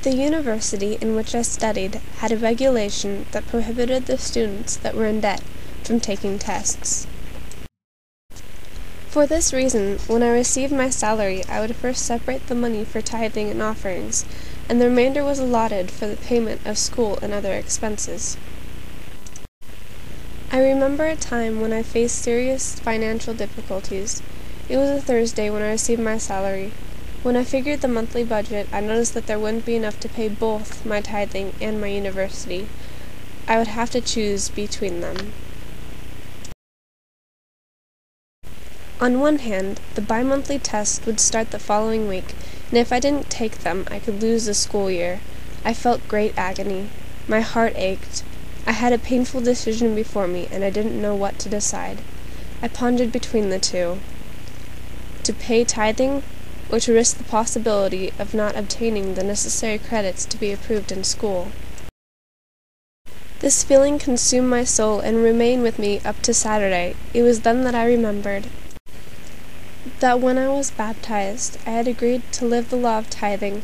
The university in which I studied had a regulation that prohibited the students that were in debt from taking tests. For this reason, when I received my salary, I would first separate the money for tithing and offerings, and the remainder was allotted for the payment of school and other expenses. I remember a time when I faced serious financial difficulties. It was a Thursday when I received my salary. When I figured the monthly budget, I noticed that there wouldn't be enough to pay both my tithing and my university. I would have to choose between them. On one hand, the bi-monthly tests would start the following week, and if I didn't take them, I could lose the school year. I felt great agony. My heart ached. I had a painful decision before me, and I didn't know what to decide. I pondered between the two. To pay tithing, or to risk the possibility of not obtaining the necessary credits to be approved in school. This feeling consumed my soul and remained with me up to Saturday. It was then that I remembered that when I was baptized, I had agreed to live the law of tithing.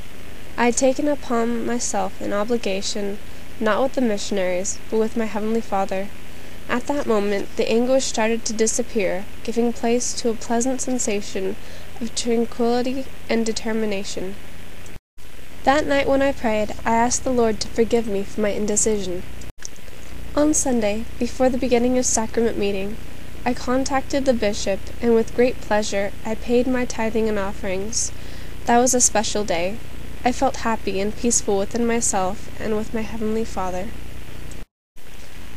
I had taken upon myself an obligation, not with the missionaries, but with my Heavenly Father. At that moment, the anguish started to disappear, giving place to a pleasant sensation of tranquility and determination. That night when I prayed, I asked the Lord to forgive me for my indecision. On Sunday, before the beginning of sacrament meeting, I contacted the bishop, and with great pleasure, I paid my tithing and offerings. That was a special day. I felt happy and peaceful within myself and with my Heavenly Father.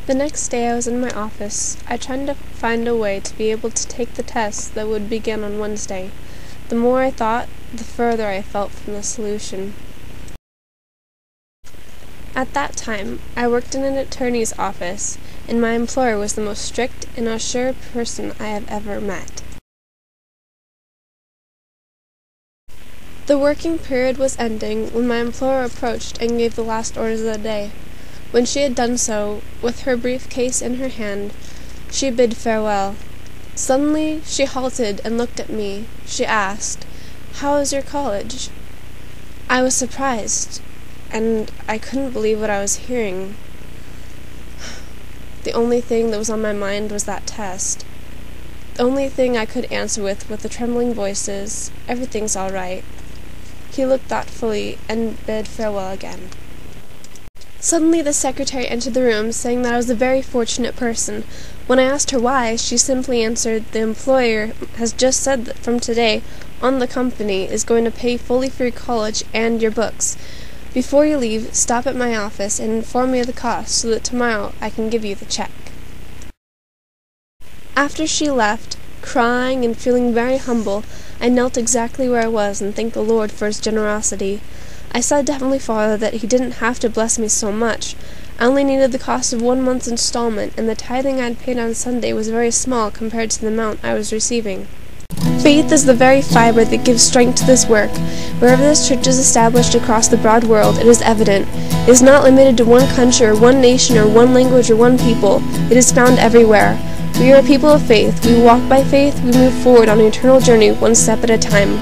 The next day I was in my office. I tried to find a way to be able to take the test that would begin on Wednesday. The more I thought, the further I felt from the solution. At that time, I worked in an attorney's office, and my employer was the most strict and austere person I have ever met. The working period was ending when my employer approached and gave the last orders of the day. When she had done so, with her briefcase in her hand, she bid farewell. Suddenly, she halted and looked at me. She asked, "How is your college?" I was surprised, and I couldn't believe what I was hearing. The only thing that was on my mind was that test. The only thing I could answer with the trembling voices, "Everything's all right." He looked thoughtfully and bid farewell again. Suddenly the secretary entered the room, saying that I was a very fortunate person. When I asked her why, she simply answered, "The employer has just said that from today on the company is going to pay fully for your college and your books. Before you leave, stop at my office and inform me of the cost so that tomorrow I can give you the check." After she left, crying and feeling very humble, I knelt exactly where I was and thanked the Lord for His generosity. I said to Heavenly Father that He didn't have to bless me so much. I only needed the cost of 1 month's installment, and the tithing I had paid on Sunday was very small compared to the amount I was receiving. Faith is the very fiber that gives strength to this work. Wherever this church is established across the broad world, it is evident. It is not limited to one country or one nation or one language or one people. It is found everywhere. We are a people of faith. We walk by faith. We move forward on an eternal journey, one step at a time.